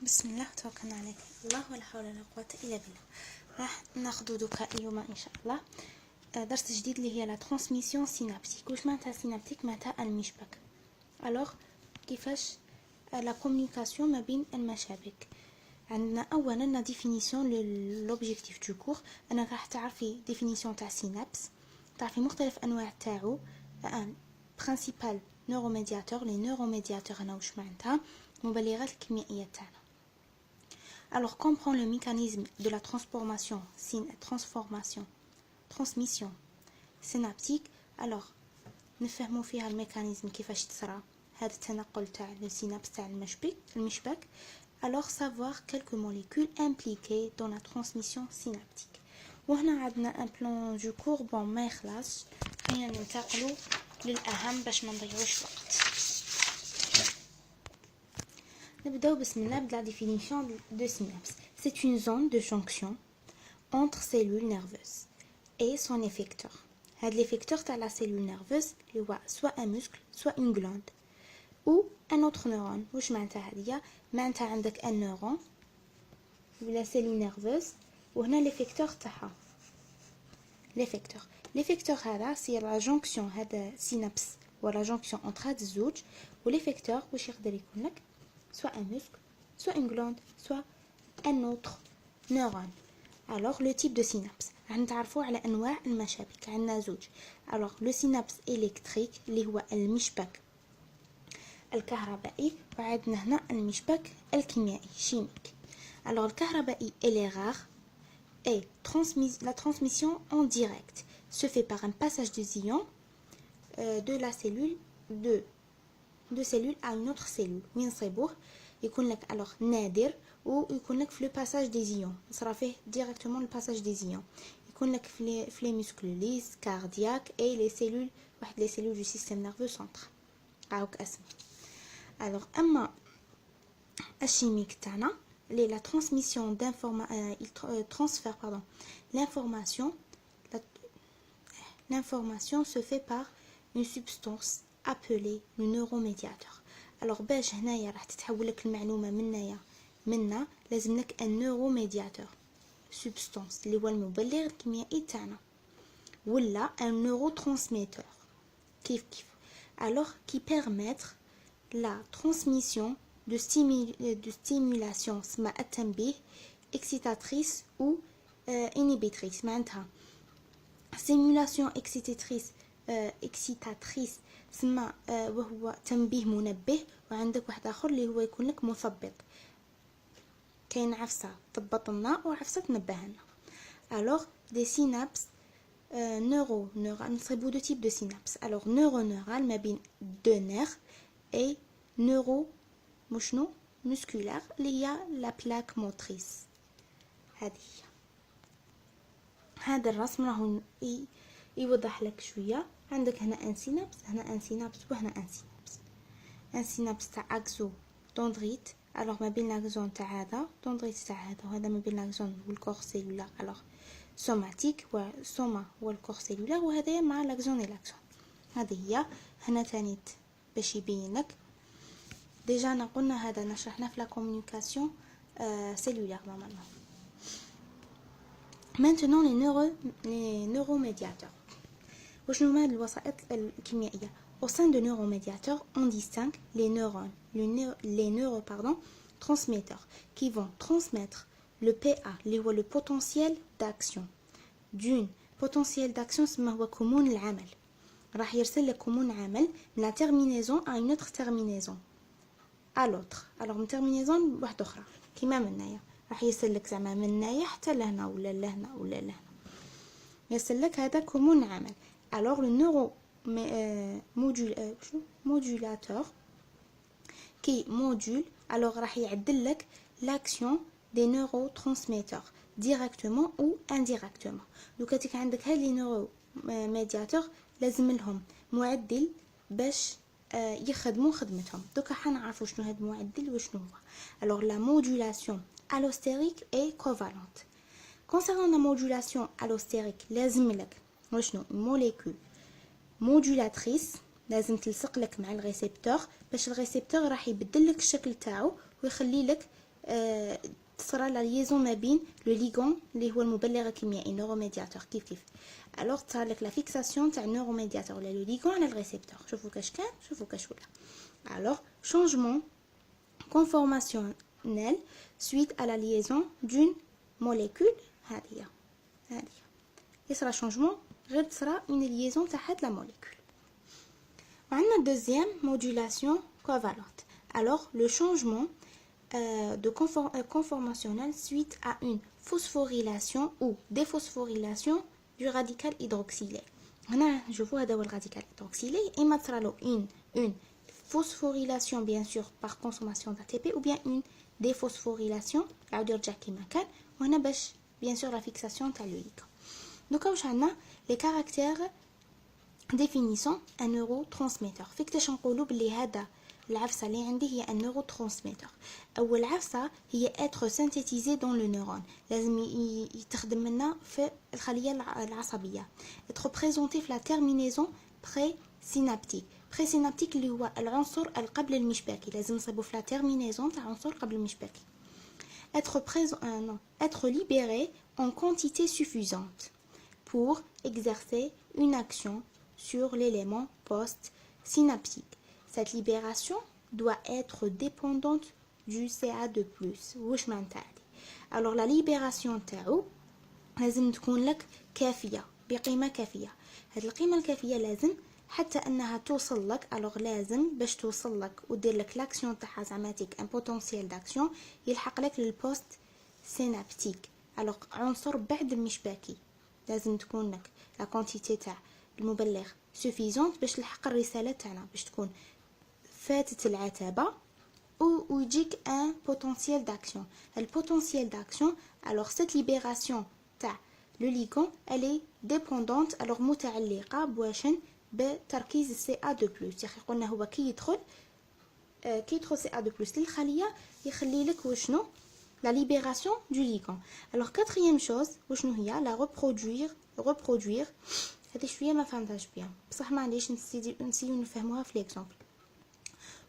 بسم الله توكلنا عليك الله ولا حول ولا قوة إلا بالله. راح ناخذ دوكا اليوم إن شاء الله درس جديد اللي هي لا ترانسميسيون سينابتيك. واش معناتها سينابتيك؟ معناتها المشبك. الوغ كيفاش لا كومونيكاسيون ما بين المشابك. عندنا اولا لا ديفينيسيون لوبجيكتيف دو كور. انا راح تعرفي ديفينيسيون تاع سينابس، تعرفي مختلف انواع تاعو. ان برينسيبال نيوروميدياتور، لي نيوروميدياتور انا واش معناتها مبلغات الكيميائيه تاعنا. Alors, comprendre le mécanisme de la transmission synaptique. Alors, نفهموا فيها الميكانيزم كيفاش تصرى هذا التنقل تاع السينابس تاع المشبك. Alors, savoir quelques molécules impliquées dans la transmission synaptique. وهنا عندنا un plan du cours bon ما يخلص. خلينا ننتقلوا للأهم باش ما نضيعوش وقت. نبداو بسم الله بلا définition de synapse. C'est une zone de jonction entre cellules nerveuses et son effecteur. هاد l'effecteur تاع la cellule nerveuse اللي هو soit un muscle soit une glande ou un autre neurone. واش معناتها هادية؟ معناتها عندك un neuron ولا cellule nerveuse وهنا l'effecteur تاعها. l'effecteur هذا سي la jonction هذا synapse ولا jonction entre هاد الزوج و l'effecteur واش يقدر يكون لك soit un muscle, soit une glande, soit un autre neurone. Alors, le type de synapse. نتعرفوا على أنواع المشابك. عندنا زوج. Alors, le synapse électrique اللي هو المشبك الكهربائي، وعندنا هنا المشبك الكيميائي chimique. Alors, الكهربائي elle est rare et la transmission en direct se fait par un passage des ions de la cellule de cellule à une autre cellule. وين نصيبوه؟ يكون لك alors نادر ويكون لك في لو باساج دي زيون، صرا فيه ديريكتومون لو باساج دي زيون. يكون لك في لي موسكل ليس كاردياك اي لي سيلول، واحد لي سيلول دو سيستيم نيرفو سنترال هاوك اسم. alors اما الشيميك تاعنا لي لا ترانسميسيون il transfère l'information se fait par une substance appelée le neuromédiateur. alors باش هنايا راح تتحول لك المعلومه منا لازم لك ان neuromédiateur substance اللي هو المبلغ الكيميائي تاعنا ولا ان neurotransmetteur كيف alors qui permettre la transmission de stimulation اسمها التنبيه excitatrice ou inhibitrice. معناتها stimulation excitatrice سما وهو تنبيه منبه، وعندك واحد اخر اللي هو يكون لك مثبط. كاين عفسه تضبط لنا وعفسه تنبه لنا. alors des synapses neuronales نصيبو دو تيب دو synapses. alors neuroneural ما بين دو نير اي مشنو musculaire اللي هي لا بلاك موتريس. هذا الرسم راهو يوضح لك شويه. عندك هنا ان سينابس، هنا ان سينابس وهنا ان سينابس تاع اكزو دندريت. الوغ ما بين لاكزون تاع هذا دندريت تاع هذا وهذا ما بين لاكزون والكور سيلولار الوغ سوماتيك وسوما والكور سيلولار، وهذا مع لاكزون لاكزون. هذه هي هنا ثاني باش يبين لك. ديجا انا قلنا هذا نشرحنا في لا كومونيكاسيون سيلولار نورمالمون. maintenant les neuromédiateurs. وشنو هما الوسائط الكيميائيه؟ au sein de neuromédiateurs on distingue les neurones transmetteurs qui vont transmettre le PA اللي هو le potentiel d'action d'une potentiel d'action اسمه هو كمون العمل. راح يرسل لك كمون عمل من la terminaison à une autre terminaison à l'autre. alors من terminaison واحده اخرى كيما من هنايا راح يرسل لك زعما من هنايا حتى لهنا ولا لهنا ولا لهنا، يرسل لك هذا كمون عمل. alors le modulateur qui module alors راح يعدل لك l'action des neurotransmetteurs directement ou indirectement. دوكا تيك عندك هاد لي neuromédiateurs لازم لهم معدل باش يخدموا خدمتهم. دوكا حنعرفوا شنو هاد المعدل وشنو هو. alors la modulation allostérique et covalente. concernant la modulation allostérique لازم لك وشنو موليكول مودولاتريس لازم تلصق لك مع الريسبتور باش الريسبتور راح يبدل لك الشكل تاعو ويخلي لك تصرى لا ليزون ما بين لو ليغون اللي هو المبلغ الكيميائي نوروميدياتور كيف الوغ تصار لك لا فيكساسيون تاع النوروميدياتور ولا لو ليغون على الريسبتور. شوفوا كاش كان شوفوا كاش ولا. الوغ شونجمون conformationnel suite à la liaison d'une molécule هذه يصرى شونجمون غير تصرى une liaison تاع هاد لا موليكول. وعندنا deuxième modulation covalente. Alors le changement de conformationnel suite à une phosphorylation ou déphosphorylation du radical hydroxylé. هنا نشوفوا هذا هو الراديكال hydroxylé إما تصرى له une phosphorylation bien sûr par consommation d'ATP ou bien une déphosphorylation يعاود يرجع كيما كان. وهنا باش bien sûr la fixation تاع لو ليغون. دوكا واش عندنا les caractères définissant un neurotransmetteur. فيكتاش نقولوا بلي هذا العفسه اللي عندي هي un neurotransmetteur. اول عفسه هي être synthétisé dans le neurone لازم يتخدم لنا في الخليه العصبيه. être présenté في la terminaison présynaptique. présynaptique اللي هو العنصر القبل المشبكي لازم نصيبو في la terminaison تاع عنصر قبل المشبكي. être libéré en quantité suffisante pour exercer une action sur l'élément post-synaptique. Cette libération doit être dépendante du CA2+. واش معناتها؟ alors la libération تاعو لازم تكون لك كافية بقيمة كافية. هاد القيمة الكافية لازم حتى انها توصل لك. alors لازم باش توصل لك ودير لك لاكسيون تاعها زعما تيك ان بوتونسيال داكسيون يلحق لك للبوست سينابتيك. alors عنصر بعد المشبكي لازم تكون لك لا كونتيتي تاع المبلغ سوفيزونت باش تلحق الرساله تاعنا باش تكون فاتت العتبه ويجيك ان بوتونسيال داكسيون. البوتونسيال داكسيون alors cette libération تاع لو ليغون elle est dépendante alors متعلقه بواشن بتركيز CA2+. ياخي قلنا هو كي يدخل CA2+ للخليه يخلي لك وشنو la libération du ligand. alors quatrième chose وشنو هي la reproduire هذه شويه ما فهمتهاش بيان بصح معليش نسيو نفهموها في ليكزامبل.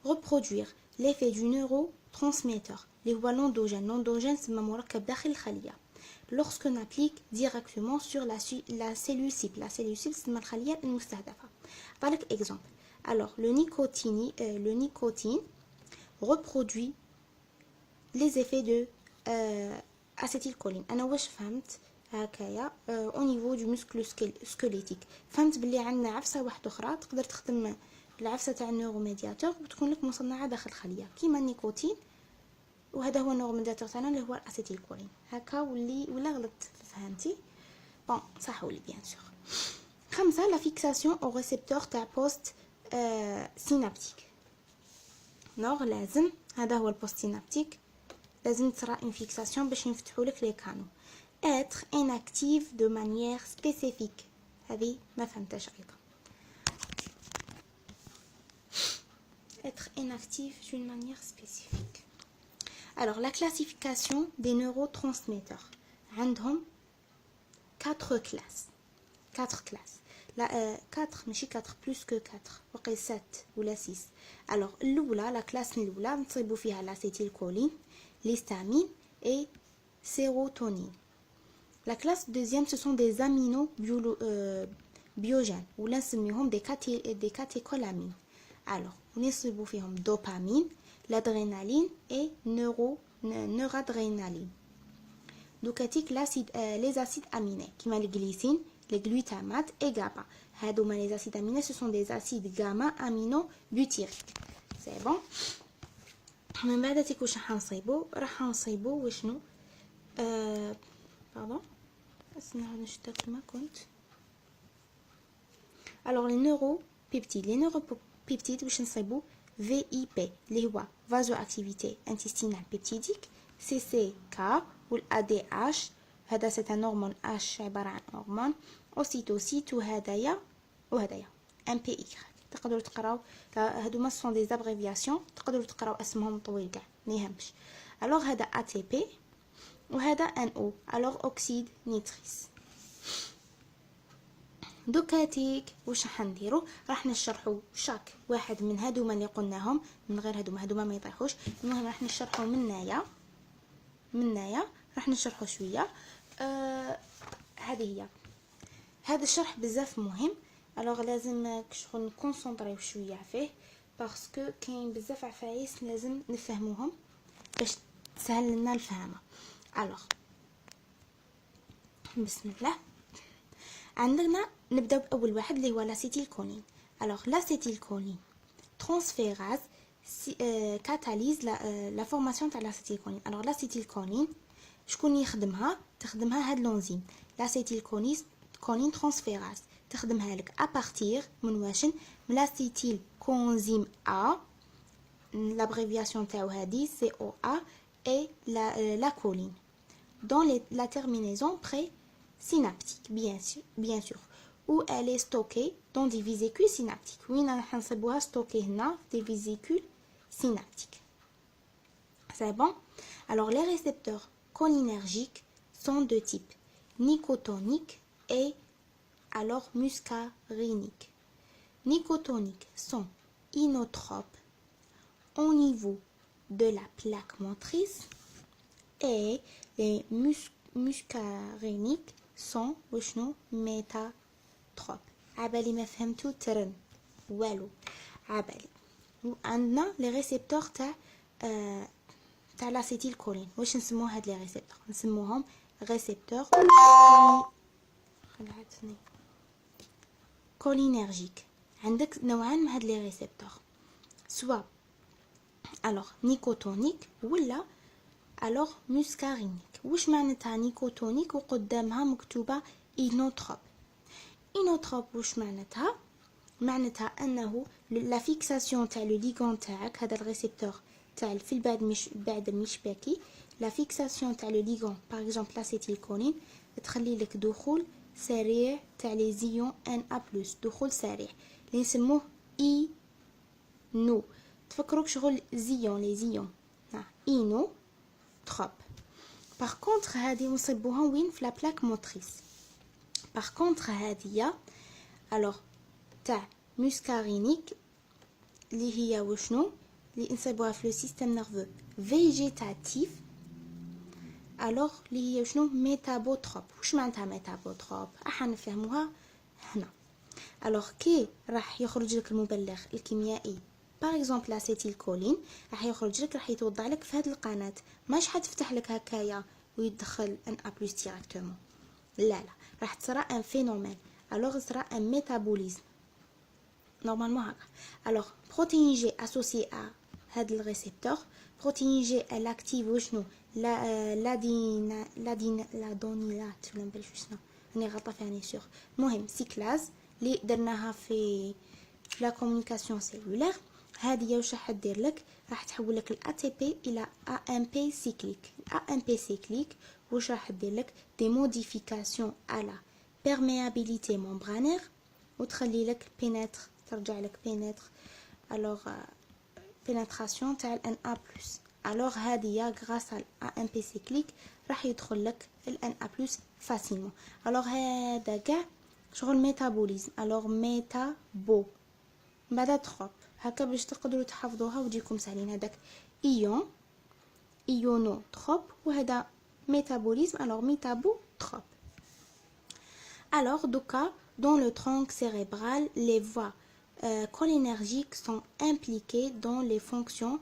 reproduire l'effet du neurotransmetteur اللي هو l'endogène سما مركب داخل الخليه lorsque on applique directement sur la cellule cible. la cellule cible سما الخليه المستهدفه. بالك exemple alors le nicotine reproduit les effets de acétylcholine. انا واش فهمت هكايا au niveau du muscle squelettique فهمت بلي عندنا عفسه واحده اخرى تقدر تخدم العفسه تاع النيوروميدياتور وتكون لك مصنعه داخل الخليه كيما النيكوتين وهذا هو النيوروميدياتور تاعنا اللي هو الاسيتيلكولين. هكا ولا غلط فهمتي؟ بون صحوا لي بيان سور. 5 لا فيكساسيون او ريسبتور تاع بوست سينابتيك. نور لازم هذا هو البوست سينابتيك لازم تصرا une fixation باش ينفتحوا لك لي كانو. être inactive de manière spécifique هذه ما فهمتهاش ايضا. être inactive d'une manière spécifique. alors la classification des neurotransmetteurs عندهم 4 classes. لا 4 ماشي 4 plus que 4 وقيل 7 ولا 6. alors الاولى لا كلاس الاولى نصيبوا فيها l'acétylcholine, l'histamine et sérotonine. La classe deuxième, ce sont des biogènes ou là نسميهم des catécholamines. alors نصيبوا فيهم dopamine, l'adrénaline et noradrénaline. دوكاتيك les acides aminés كيما الجليسين, les glutamates et GABA. هادوما les acides aminés ce sont des acides gamma aminobutyriques. c'est bon. من بعد تيك واش راح نصيبو وشنو باردون اسمع نشتا كما كنت. alors les neuropeptides واش نصيبو VIP اللي هو vasoactivité intestinale peptidique, CCK والADH هذا c'est un hormone H عبارة عن هرمون اوسيتوسيت وهدايا MPY. تقدروا تقراو هادوما سون دي ابريفياسيون تقدروا تقراو اسمهم طويل كاع ما يهمش. alors هذا ATP وهذا NO alors اوكسيد نيتريس. دوكاتيك واش راح نديرو راح نشرحوا شاك واحد من هادوما اللي قلناهم من غير هادوما ما يطيحوش. المهم راح نشرحوا من هنايا منايا راح نشرحه شويه. هذه هي. هذا الشرح بزاف مهم، الوغ لازم شغل نكونسونطريو شويه فيه باسكو كاين بزاف عفايس لازم نفهموهم باش تسهل لنا الفهمه. الوغ بسم الله. عندنا نبداو باول واحد اللي هو لاسيتيلكولين. الوغ لاسيتيلكولين ترانسفيراز كاتاليز لا فورماسيون تاع لاسيتيلكولين. الوغ لاسيتيلكولين شكون يخدمها؟ تخدمها هاد لونزيم لاسيتيلكولين ترانسفيراز، تخدمها لك ابارتير من واشن؟ من لاسيتيل كونزيم ا، l'abréviation تاعو هادي CoA et la choline dans la terminaison pré-synaptique bien sûr où elle est stockée dans des vésicules synaptiques. وين راح نصيبوها ستوكي هنا des vésicules synaptiques. C'est bon. Alors les récepteurs cholinergiques sont de type nicotonique et alors muscarinique. Nicotoniques sont inotropes au niveau de la plaque motrice et les muscariniques sont métatropes. عبالي ما فهمتو ترن والو عبالي. عندنا لي ريسبتور تاع لاسيتيلكولين. واش نسمو هاد لي ريسبتور؟ نسموهم ريسبتور كولينرجيك. عندك نوعان من هاد لي ريسبتور، سوا alors نيكوتونيك ولا alors muscarinique. واش معناتها نيكوتونيك وقدامها مكتوبه اينوتروب؟ اينوتروب واش معناتها؟ معناتها انه لا فيكساسيون تاع لو ليغون تاعك، هذا الريسبتور تاع في بعد المشبكي، لا فيكساسيون تاع لو ليغون باغ اكزومبل لاسيتيلكولين تخلي لك دخول سريع تاع لي زيون ان ا بلس، دخول سريع اللي نسموه اي نو. تفكروك شغل زيون لي زيون اينو تروب. باغ كونطخ هادي نصيبوها وين؟ في لا بلاك موتريس. باغ كونطخ هادية الوغ تاع مسكارينيك اللي هي وشنو اللي نصيبوها في لو سيستيم نيرفو فيجيتاتيف، الوغ اللي هي وشنو؟ ميتابوتروب. واش معناتها ميتابوتروب؟ راح نفهموها هنا. الوغ كي راح يخرج لك المبلغ الكيميائي باغ اكزومبل لاسيتيلكولين، راح يخرج لك، راح يتوضع لك في هذه القناه، ماش حتفتح لك هكايا ويدخل ان ا بلس ديريكتومون، لا راح تصرى ان فينومين، الوغ صرا ان ميتابوليزم نورمالمون هكا. الوغ بروتين جي اسوسي ا هذا الريسبتور، بروتين جي الاكتيف وشنو؟ لادونيلات ولا نبان شنو راني غلطه فيها سيغ. المهم سيكلاز اللي درناها في لا كومونيكاسيون سيلولير. هذه واش راح دير لك؟ راح تحول لك الاي تي بي الى ا ام بي سيكليك. الاي ام بي سيكليك واش راح دير لك؟ دي موديفيكاسيون على بيرميابيليتي ممبرانير وتخلي لك بينيتر، ترجع لك بينيتر الوغ بينيتراسيون تاع الان ا بلس. الوغ هذه غراس على ا ام بي سيكليك راح يدخل لك الان ا بلس فاسيلمون. الوغ هذا كاع شغل ميتابوليزم. الوغ ميتابو بعد تروب هكا باش تقدروا تحفظوها وتجيكم سهلين. هذاك ايون ايونو تروب وهذا métabolisme, alors métabotrope. Alors, dans le tronc cérébral, les voies cholinergiques sont impliquées dans les fonctions.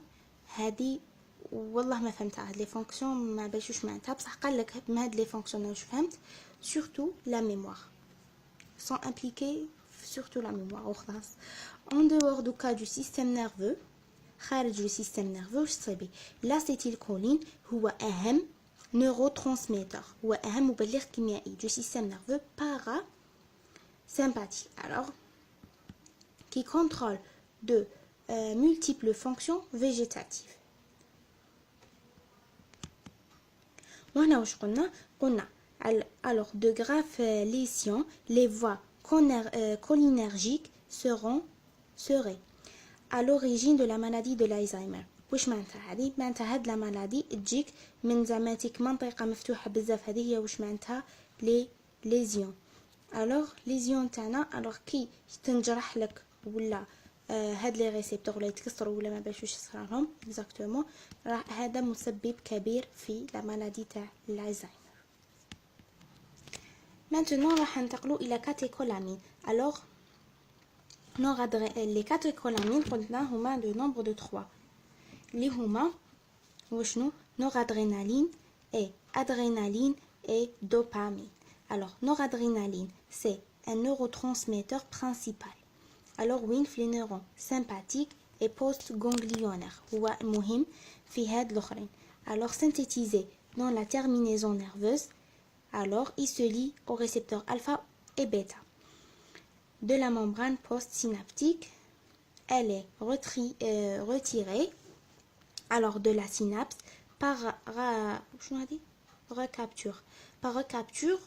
هذه والله ما فهمتها هاد لي فونكسيون، ما باش معناتها بصح قال لك ما هاد لي فونكسيون واش فهمت. surtout la mémoire sont impliquées, surtout la mémoire وخلاص. en dehors du cas du système nerveux، خارج le système nerveux واش تصيبي؟ l'acétylcholine هو اهم neurotransmetteur، هو أهم مبلغ كيميائي du système nerveux parasympathique, alors qui contrôle de multiples fonctions végétatives. وهنا واش قلنا alors de graves lésions, les voies cholinergiques seraient à l'origine de la maladie de l'Alzheimer. واش معناتها هذه؟ معناتها هاد لا مالادي تجيك من زعماتيك منطقه مفتوحه بزاف، هذه هي واش معناتها لي ليزيون. الوغ ليزيون تاعنا الوغ كي تنجرح لك ولا هاد لي ريسبتور ولا يتكسروا ولا ما باش يصرالهم اكزاكتومون، هذا مسبب كبير في لا مالادي تاع الزهايمر. maintenant راح ننتقلوا الى كاتيكولامين. alors les catécholamines قلنا هما de nombre de 3 اللي هما وشنو noradrénaline et adrénaline et dopamine. alors noradrénaline c'est un neurotransmetteur principal. alors وين في les neurones sympathiques et postganglionnaires هو مهم في هاد الاخرين. alors synthétisé dans la terminaison nerveuse, alors il se lie aux récepteurs alpha et bêta de la membrane postsynaptique. elle est retirée alors de la synapse par recapture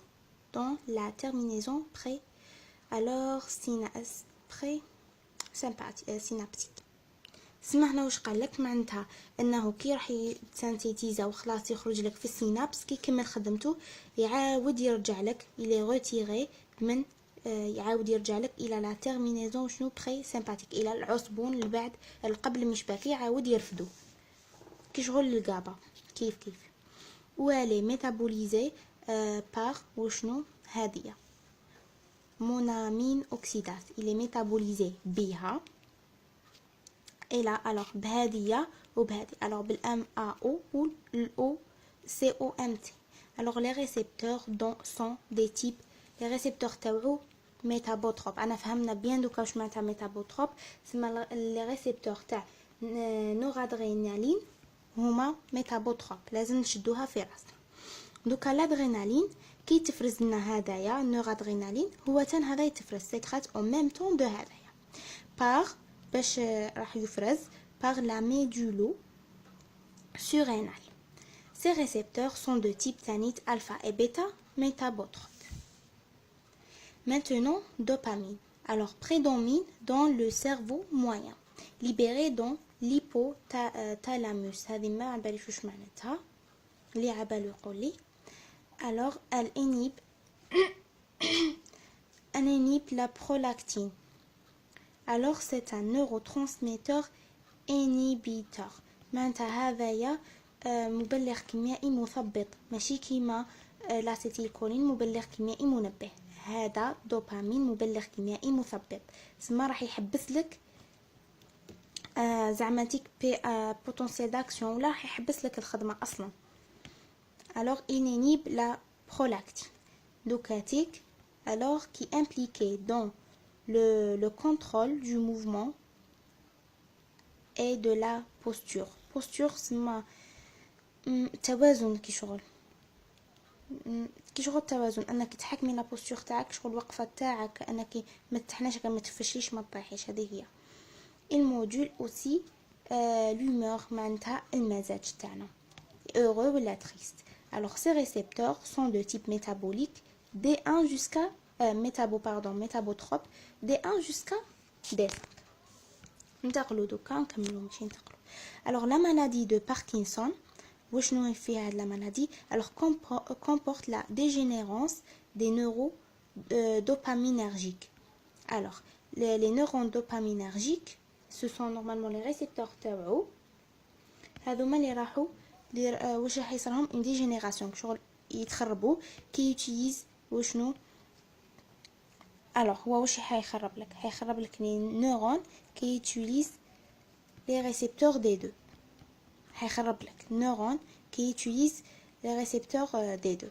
dans la terminaison synaptique. سمعنا واش قال لك معناتها انه كي راح يتسانتيزا وخلاص يخرج لك في السينابس كي يكمل خدمته يعاود يرجع لك الى روتيري من يعاود يرجع لك الى لا تيرمينيزون شنو بري سيمباتيك الى العصبون اللي بعد قبل المشبكي يعاود يرفدو كي شغل القابه كيف والي ميتابوليزي بار وشنو هاديه مونامين اوكسيداز اللي ميتابوليزي بها الى alors بهاديه وبهادي alors بالام ا او والاو سي او ام تي. alors les récepteurs sont des types les récepteurs تاعو ميتابوتروب. انا فهمنا بيان دوكا واش معناتها ميتابوتروب. سما لي ريسبتور تاع نورادرينالين هما ميتابوتروب لازم نشدوها في راسنا. دوكا لادرينالين كي تفرز لنا هدايا نورادرينالين هو تان هذا يتفرز سيكرات او ميم طون دو هدايا بار باش راح يفرز par la médulo surrénale. Ces récepteurs sont de type thanite alpha et bêta métabotrope. Maintenant, dopamine. Alors, prédomine dans le cerveau moyen, libéré dans l'hypothalamus. هذه ما عباليش واش معناتها اللي عبالو يقول لي. Alors, elle inhibe la prolactine. alors c'est un neurotransmetteur inhibiteur. معناتها هذايا مبلغ كيميائي مثبط ماشي كيما لاسيتيلكولين مبلغ كيميائي منبه. هذا دوبامين مبلغ كيميائي مثبط سما راح يحبس لك زعما تيك بوتونسيال داكسيون ولا راح يحبس لك الخدمه اصلا. alors il inhibe la prolactine دوكاتيك alors qui impliqué dans le contrôle du mouvement et de la posture. posture سما توازن كي شغل التوازن انك تحكمي لا بوستور تاعك شغل الوقفه تاعك انك ما تحناش ما تفشليش ما تطيحيش. هذه هي الموديل اوسي l'humeur معناتها المزاج تاعنا heureux ولا triste. alors ces récepteurs sont de type métabolique D1 jusqu'à métabotrope D1 jusqu'à D5. ننتقلوا دوكا نكملوا ماشي ننتقلوا. alors la maladie de Parkinson وشنو فيها هاد لا مالادي alors comporte la dégénérescence des neurones dopaminergiques. alors les neurones dopaminergiques ce sont normalement les récepteurs تاعو هذوما اللي راحوا واش راح يصير لهم une dégénération شغل يتخربوا كي يوتيليز وشنو. alors هو واش حيخرب لك les neurones qui utilisent les récepteurs D2. حيخرب لك neurones qui utilisent les récepteurs D2.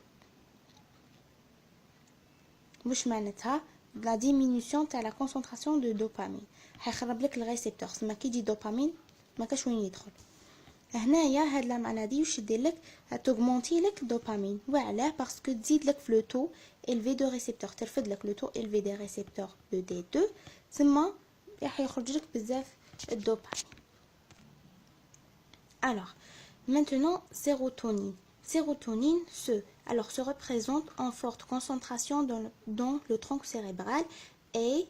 واش معناتها la diminution تاع la concentration de dopamine حيخرب لك الريسبتور. سما كي دي دوبامين ما كاش وين يدخل. هنايا هاد لا معنادي واش دير لك هتوغمونتي لك الدوبامين وعلاه باسكو تزيد لك في لو تو élevé de récepteurs ترفد لك لو تو élevé des récepteurs de D2 ثم راح يخرج لك بزاف الدوبامين. alors maintenant sérotonine se représente en forte concentration dans le tronc cérébral et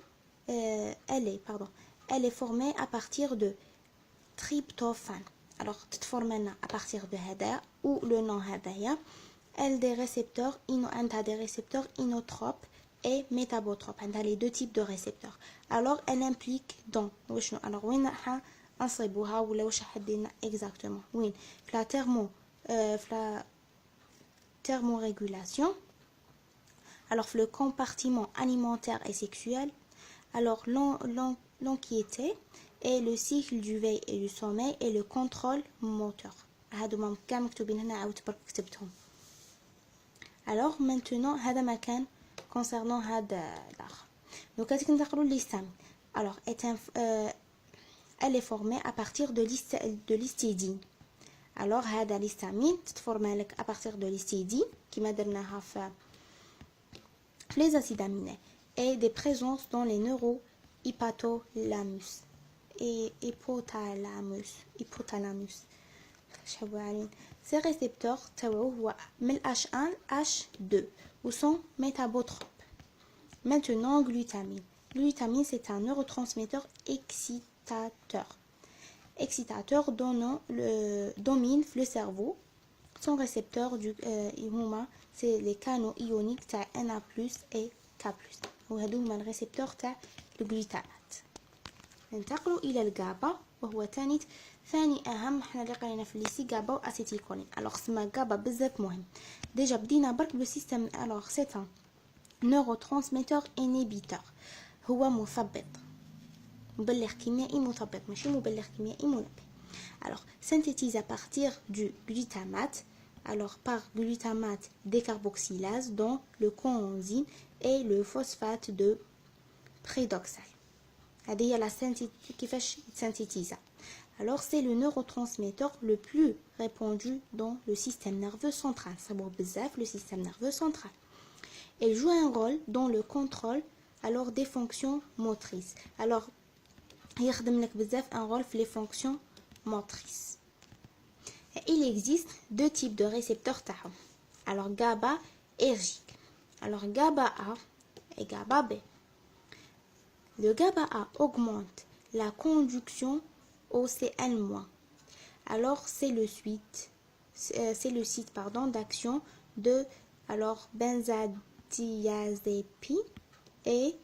elle est formée à partir de tryptophane. alors تتفورمنا à partir de هذا ou le nom هذايا elle des récepteurs inotropes et métabotrope. On a les deux types de récepteurs. Alors elle implique dans alors وين راح نصيبوها ولا واش حدينا exactement وين في la thermorégulation. Alors le compartiment alimentaire et sexuel. Alors l'anxiété et le cycle du veille et du sommeil et le contrôle moteur. هادو كاع مكتوبين هنا عاود برك كتبتهم. Alors maintenant هذا ما كان concernant هذا الآخر. Donc كنت نقرأ l'histamine. Alors elle est formée à partir de l'histidine. Alors هذا l'histamine تتفورمي لك à partir de l'histidine كما درناها في les acides aminés et des présences dans les neurohypothalamus et hypothalamus. Ces récepteurs من H1 H2 ou sont métabotropes. Maintenant glutamine. Glutamine c'est un neurotransmetteur excitateur domine le cerveau. Son récepteur c'est les canaux ioniques تاع Na+ et K+. وهذو هما الريسبتور تاع الجلوتامات. ننتقل الى الجابا وهو ثاني اهم حنا اللي قرينا في الليسي جابا واسيتيلكولين. الوغ سما جابا بزاف مهم. ديجا بدينا برك لو سيستم. الوغ سي ان نوروترانسميتور انيبيتور. هو مثبط مبلغ كيميائي مثبط ماشي مبلغ كيميائي منبه. Alors synthétise à partir du glutamate. Alors par glutamate décarboxylase dont le coenzyme et le phosphate de pyridoxal. هذه هي la كيفاش synthétise. Alors c'est le neurotransmetteur le plus répandu dans le système nerveux central. Ça vaut بزاف le système nerveux central. Il joue un rôle dans le contrôle alors des fonctions motrices. Alors يخدم لك بزاف un rôle في les fonctions motrices. Et il existe deux types de récepteurs تاعهم. Alors GABA et RIG. Alors GABA A et GABA B. Le GABA A augmente la conduction au CN-. Alors c'est le site d'action de benzodiazépine et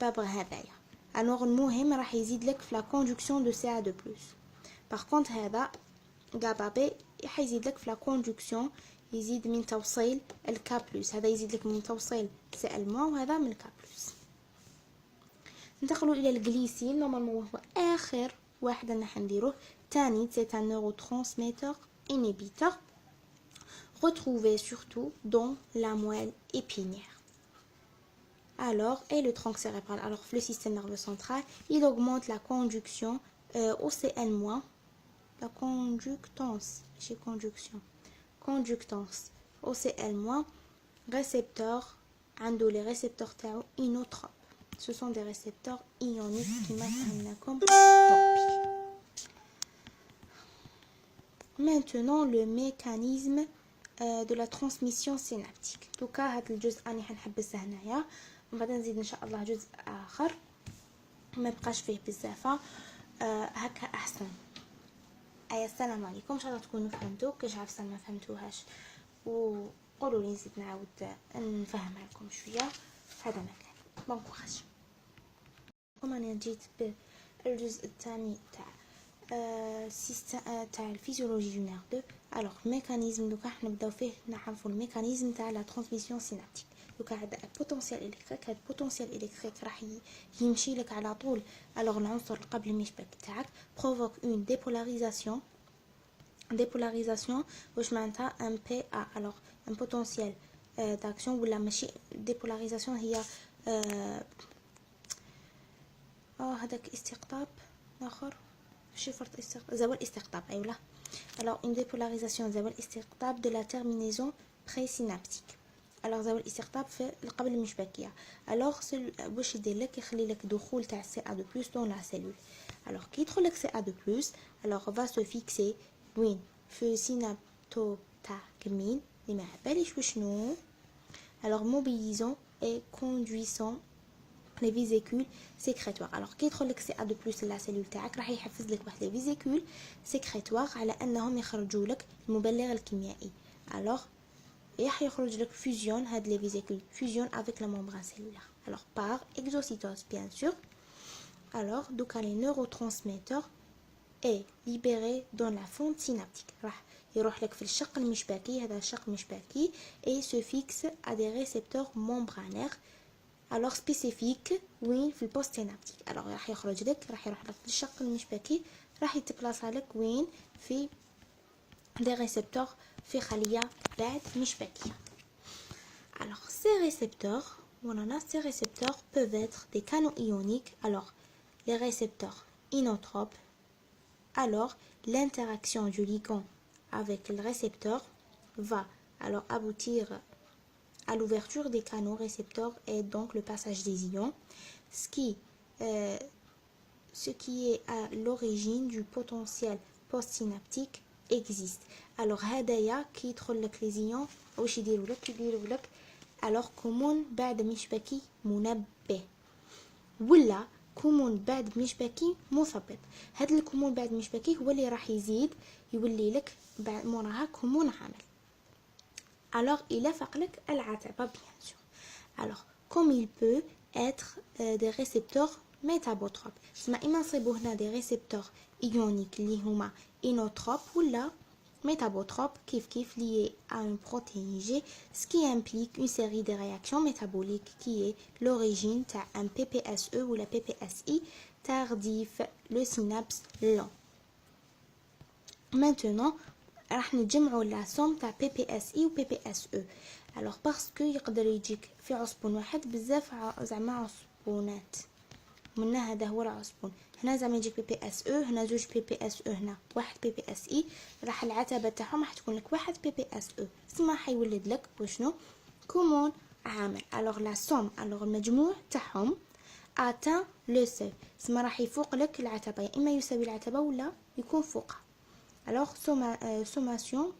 بابرهذايا. Alors المهم راح يزيد لك في la conduction de CA2+. Par contre هذا GABA B يزيد لك في la conduction يزيد من توصيل الK+. هذا يزيد لك من توصيل CL- وهذا من K+. ننتقلوا الى الجليسين. نورمالمون هو اخر واحد راح نديروه. تاني c'est un neurotransmetteur inhibiteur retrouvé surtout dans la moelle épinière. Alors et le tronc cérébral. Alors le système nerveux central, il augmente la conduction au CN-, la conductance, chez conductance au CL-, récepteurs عنده les récepteurs تاعو inotropes. Ce sont des récepteurs ioniques qui m'attendent comme Maintenant le mécanisme de la transmission synaptique. دوكا هذا الجزء راني حنحبسه هنايا ومن بعد نزيد ان شاء الله جزء اخر ما بقاش فيه بزاف. هكا احسن. السلام عليكم. ان شاء الله تكونوا فهمتوا. كاش عارفه ما فهمتوهاش وقولوا لي نزيد نعاود نفهمها لكم شويه في هذا المكان. بون كوراج. انا جيت بالجزء الثاني تاع تاع الفيزيولوجي دو نيرف 2. الوغ ميكانيزم دوكا حنا نبداو فيه نعرفوا الميكانيزم تاع لا ترانسميسيون سينابتيك. دوكا هذا البوتنسيال الكتريك. هذا البوتنسيال الكتريك راح يمشي لك على طول. الوغ العنصر اللي قبل المشبك تاعك بروفوك اون ديبولاريزاسيون واش معناتها ان بي ا. الوغ ان بوتنسيال داكسيون ولا ماشي ديبولاريزاسيون هي هذاك استقطاب اخر شفرة زوال استقطاب. ايوه. alors une dépolarisation زوال استقطاب de la terminaison présynaptique. alors زوال استقطاب في قبل المشبكيه. alors واش يدير لك يخلي لك دخول تاع CA2+ dans la cellule. alors كي يدخل لك CA2+ alors va se fixer وين في synaptotagmine اللي ما عباليش وشنو. alors mobilisant et conduisant les vésicules sécrétoires. alors كي يدخل لك CA2+ لا سيلول تاعك راح يحفز لك واحد لي فيزيكول سيكريتوار على انهم يخرجوا لك المبلغ الكيميائي. alors راح يخرج لك fusion هاد les vésicules fusion avec la membrane cellulaire. Alors par exocytose bien sûr. Alors donc les neurotransmetteurs est libéré dans la fente synaptique. راح يروح لك في الشق المشبكي هذا الشق المشبكي et se fixe à des récepteurs membranaires alors spécifiques وين في البوست سينابتيك. alors راح يخرج لك راح يروح لك في الشق المشبكي راح يتبلاصا لك وين في des récepteurs في خلية بعد مشبكية. alors ces récepteurs peuvent être des canaux ioniques. alors les récepteurs inotropes, alors l'interaction du ligand avec le récepteur va alors aboutir à l'ouverture des canaux récepteurs et donc le passage des ions, ce qui est à l'origine du potentiel postsynaptique existe. alors هدايا كي يدخل لك les ions واش يديروا لك alors كومون بعد مشبكي منبه ولا كومون بعد مشبكي مثبط. هذا الكومون بعد مشبكي هو اللي راح يزيد يولي لك بعد موراها كومون عامل. alors il افق لك العتبة bien sûr. alors comme il peut être des récepteurs métabotropes سما اما نصيبو هنا des récepteurs ioniques اللي هما inotropes ولا métabotropes كيف liés à une protéine G, ce qui implique une série de réactions métaboliques qui est l'origine تاع un PPSE ou la PPSI tardif, le synapse lent. Maintenant راح نجمعوا la somme تاع PPSI و PPSE. alors parce que يقدر يجيك في عصبون واحد بزاف زعما عصبونات منها هذا هو العصبون. هنا زعما يجيك بي بي اس او هنا زوج بي بي اس او هنا واحد بي بي اس اي راح العتبه تاعهم راح تكون لك واحد بي بي اس او ثم حيولد لك وشنو كومون عامل. alors la somme alors المجموع تاعهم atteint le seuil ثم راح يفوق لك العتبه يا اما يساوي العتبه ولا يكون فوقها. alors sommation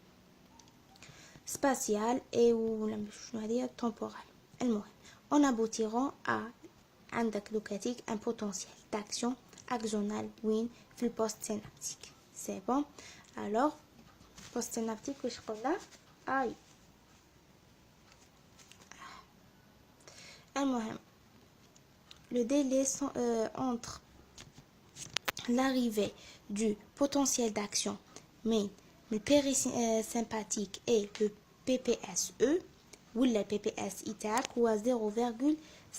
spatiale et ولا شنو هذه temporelle. المهم en aboutissant à عندك دوكاتيك un potentiel d'action axonal وين في البوست سينابتيك. سي بون. alors post synaptique واش قلنا اي المهم le délai entre l'arrivée du potentiel d'action mais le périsympathique et le PPSE ou le PPSI تاعك هو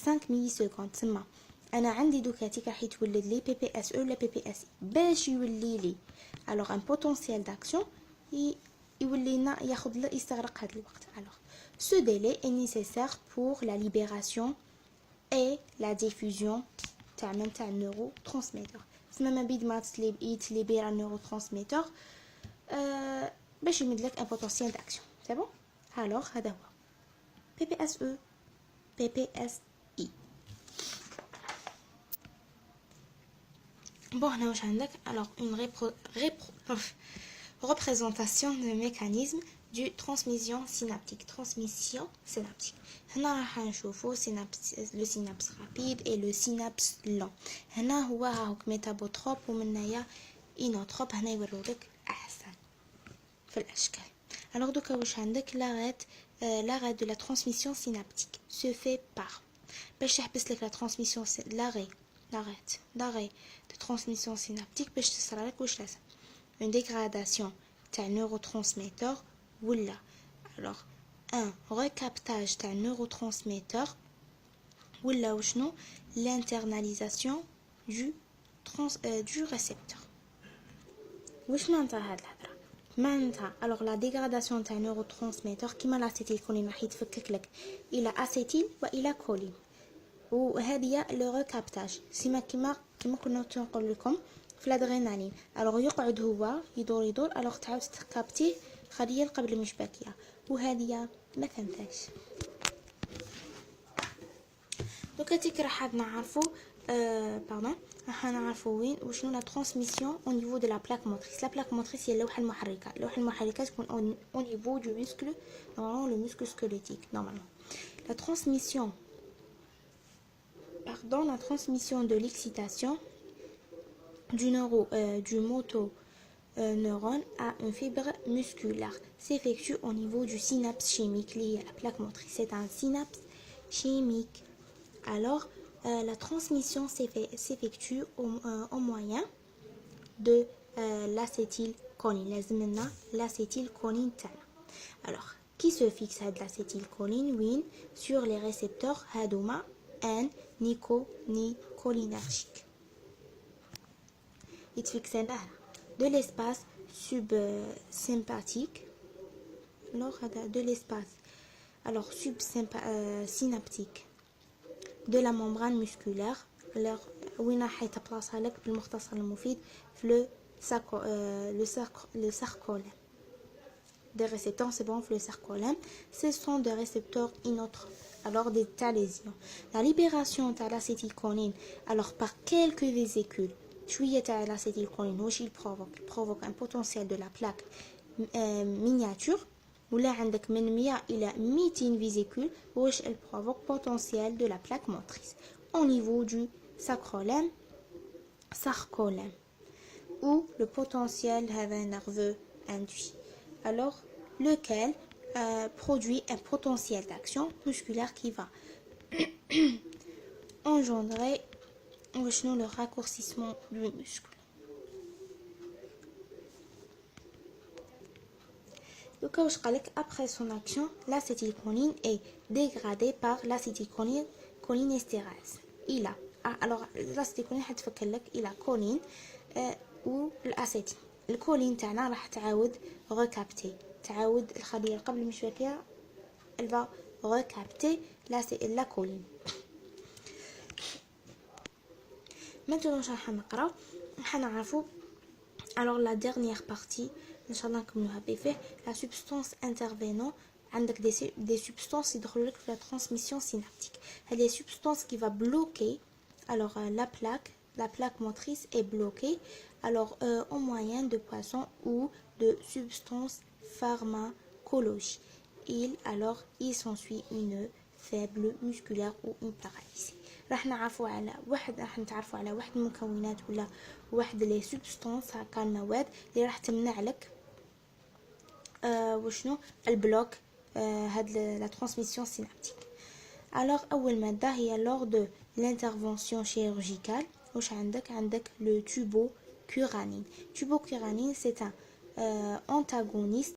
0,5 مليسكوند. تما انا عندي دوكاتيك راح يتولد لي بي بي اس او ولا بي بي اس باش يولي لي alors un potentiel d'action يولي لنا ياخذ يستغرق هذا الوقت. alors ce délai est nécessaire pour la libération et la diffusion تاع النيوروترانسميتر. تما ما بيد ما يتليبيرا النيوروترانسميتر باش يمد لك un potentiel d'action. c'est bon. alors هذا هو PPSE PPSI. bon هنا واش عندك alors une représentation de mécanisme du transmission synaptique. هنا راح نشوفو le synapse rapide et le synapse lent. هنا هو هاك ميتابوتروب ومنايا inotropes هنا يورولك احسن في الاشكال. alors دوكا واش عندك l'arrêt de la transmission synaptique se fait par باش يحبس لك la transmission l'arrêt de transmission synaptique باش تصرى لك واش لازم une dégradation تاع neurotransmetteur ولا alors un recaptage تاع neurotransmetteur ولا وشنو l'internalisation du récepteur. واش معناتها هاد الهضره معناتها alors la dégradation تاع neurotransmetteur كيما الاسيتيلكولين راح يتفكك لك الى اسيتيل والى كولين وهذه لو ريكابتاج سيما كيما كنا نقول لكم في الادرينالين. alors يقعد هو يدور alors تعاود تكابتيه خليه قبل المشبكيه وهذه ما فهمتهاش. دوكا تيك راح نعرفوا راح نعرفوا وين وشنو لا ترانسميسيون au niveau de la plaque motrice. la plaque motrice هي اللوحه المحركه تكون au niveau du muscle normalement le muscle squelettique normalement. la transmission de l'excitation du neurone à une fibre musculaire s'effectue au niveau du synapse chimique lié à la plaque motrice. C'est un synapse chimique. Alors, la transmission s'effectue au moyen de l'acétylcholine. لازمنا l'acétylcholine تاعنا. Alors, qui se fixe à de l'acétylcholine? Oui, sur les récepteurs هادوما N-nicholinergiques. يتفكسن de l'espace subsympathique. Alors, de l'espace synaptique de la membrane musculaire. Alors, وين حيت بلاصها لك بالمختصر المفيد في le sarcolème. Des récepteurs, c'est bon, le sarcolème. Ce sont des récepteurs inotropes. Alors, des lésions. La libération de l'acétylcholine, alors par quelques vésicules, l'acétylcholine, il provoque un potentiel de la plaque miniature. ولا عندك من 100 إلى 200 vésicules, elle provoque potentiel de la plaque motrice au niveau du sarcolème, ou le potentiel nerveux induit. Alors, lequel produit un potentiel d'action musculaire qui va engendrer le raccourcissement du muscle. Donc, après son action, l'acétylcholine est dégradée par l'acétylcholinéstérase. Il a alors l'acétylcholine il a choline ou l'acétyl. الكولين تاعنا راح تعاود recapter تعاود الخلية قبل مش فاكرة elle va recapter la choline. Maintenant راح نقراو راح نعرفوا alors la dernière partie inchallah comme nous avons fait la substance intervenant عندك des substances يدخلوا لك في la transmission synaptique. هذه substances qui va bloquer alors la plaque motrice est bloquée alors au moyen de poisons ou de substances pharmacologiques. Il s'ensuit une faible musculaire ou une paralysie. راح نتعرفوا على واحد المكونات ولا واحد لي سبستانس هكا المواد اللي راح تمنع لك وشنو البلوك هاد لا ترانسميسيون سينابتيك. alors اول ماده هي lors de l'intervention chirurgicale. واش عندك le tubocuranine. Tubocuranine c'est un antagoniste